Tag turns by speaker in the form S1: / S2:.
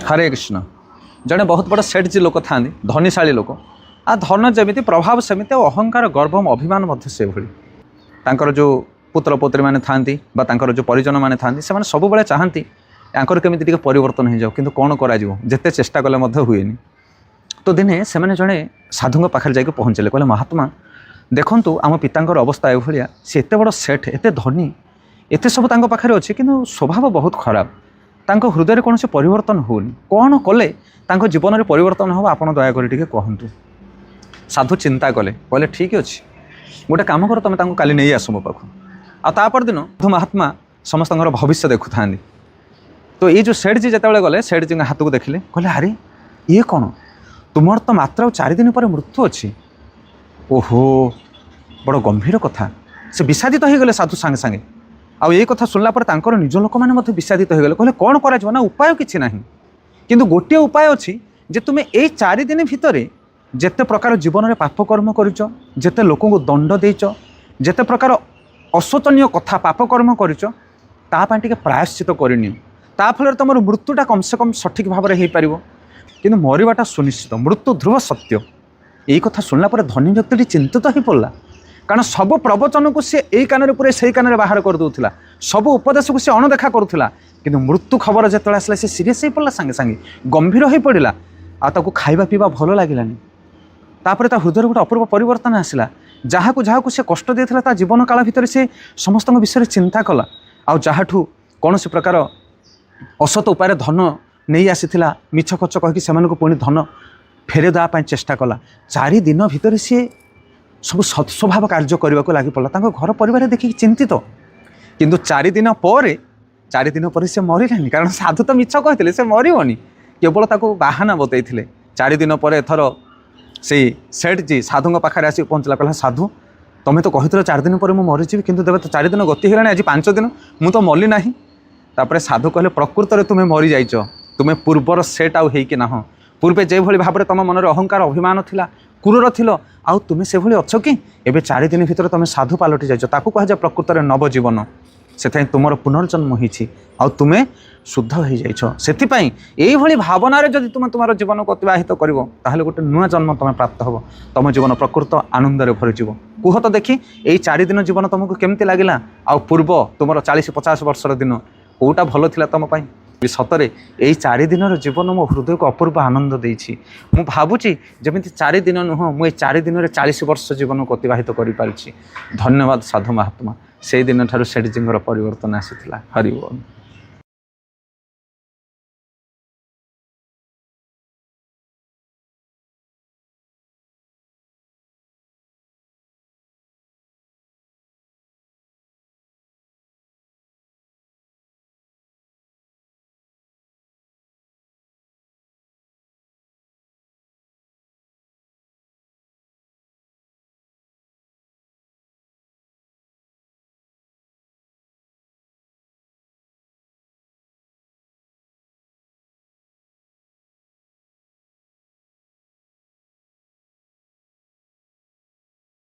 S1: हरे कृष्ण जड़े बहुत बड़ सेठ लोक था धनीशाली लोक आ धन जमी प्रभाव सेमती अहंकार गर्व अभिमान से भली जो पुत्र पुत्री मैंने था जो परिजन मैंने था सब चाहती यांकर केमिति टिके परिवर्तन हो जाओ किंतु कौन करा जिते चेष्टा कले हुए तो दिने से जड़े साधु पाखे जाके पहुँचले कहले महात्मा देखंतु आम पितांकर अवस्था एभलिया से एते बड़ सेठ एते धनी एते सब तांको पाखरे अछि किंतु स्वभाव बहुत खराब तांको हृदय कौन से परिवर्तन होनी कौन कले तांको जीवन में परिवर्तन हो आपण दया कर टिके कहंतु। साधु चिंता कले कहले ठीक अच्छे गोटे काम कर तुम काली नहीं आस मो पाख आपर दिन महात्मा समस्त भविष्य देखु था तो ये जो सेठ जी जिते गले सेठ जी हाथ को देखिले कहले अरे ये कौन तुमर तो मात्र 4 दिन पर मृत्यु अच्छी ओहो बड़ गंभीर कथा से विषादित हो गले साधु सांगे सांगे आउ ये कथा सुनला पर तांकर निज लोक मैंने विषादित हो गले कहले कौन करा ना उपाय किसी ना किंतु गोटे उपाय अच्छी जे तुम ये 4 दिन भितर जेते प्रकार जीवन में पाप कर्म करिच जेते लोक को दंड देच जेते प्रकार अशोचनीय कथा पाप कर्म करिच तापाई टिके प्रायश्चित करनी ता फल तुम मृत्युटा कम से कम सठिक भाव में हो पार कि मरवाटा सुनिश्चित मृत्यु ध्रुव सत्य यही कथा सुनला पर धनी व्यक्ति चिंतित हो पड़ा कारण सब प्रवचन को सी यही कान पूरे से कान बाहर कर दूला सब उपदेश को सी अणदेखा करूला कि मृत्यु खबर जो आसला सी सीरीयस हो पड़ा सांगे सांगे गंभीर हो पड़ा आपको खाଇବା पीवा भल लगे तापर ता हृदय गोटे अपूर्व परिवर्तन आसला जहाँ को से कष्ट देता जीवन काल भितर से समस्त विषय चिंता कला आ जहाँठू कौन से प्रकार असत उपाय धन नहीं आसीला मिछ खर्च कहीकि पुणी धन फेरे देवाई चेष्टा कला 4 दिन भितर सी सब सत्स्वभाव कार्य करने को लगी पड़ा घर परिवार देखिए चिंतित किंतु 4 दिन पर से मरलानी कारण साधु तो मिछ कहते से मरबनी केवल ताको बाहाना बतई 4 दिन पर एथर से सेठ जी साधु पाखे आसिक पहुँचला कहला साधु तुम्हें तो कही 4 दिन पर मुझे मरीजी किंतु देव तो 4 दिन गति है आज 5 दिन मुझे तो मरली ना तापर साधु कहले प्रकृत में तुम्हें मरी जाइच तुम्हें पूर्वर सेट आउ होइकि ना पूर्वे जो भाव में तुम मन अहंकार अभिमान थिला क्रूर थिल आउ तुम्हें से भली अच्छ कि एबे 4 दिन भितर तुम साधु पलटि जाइच ताकू कहुए प्रकृत में नवजीवन से तुम पुनर्जन्म होइछि आउ तुम्हें शुद्ध हो जाइछ सेथिपाई एई भली भावना रे जदि तुम तुम जीवन को अतिबाहित करिवो ताहले गोटे नुआ जन्म तुम प्राप्त हो तुम जीवन प्रकृत आनंद रे भरी जीव कुह तो देखी एई 4 दिन जीवन तुमको केमती लागिला आउ पूर्व तुम 40-50 वर्षर दिन कोटा भल थिला तुम पाई सतरे यही 4 दिन जीवन मो हृदय को अपूर्व आनंद देछि मु भावुची जमिति 4 दिन नुह मु 4 दिन में 40 वर्ष जीवन को अतिबाहित करि पारिछि। धन्यवाद साधु महात्मा से दिन ठारू सेठ जी परिवर्तन आसीथिला। हरि बोल।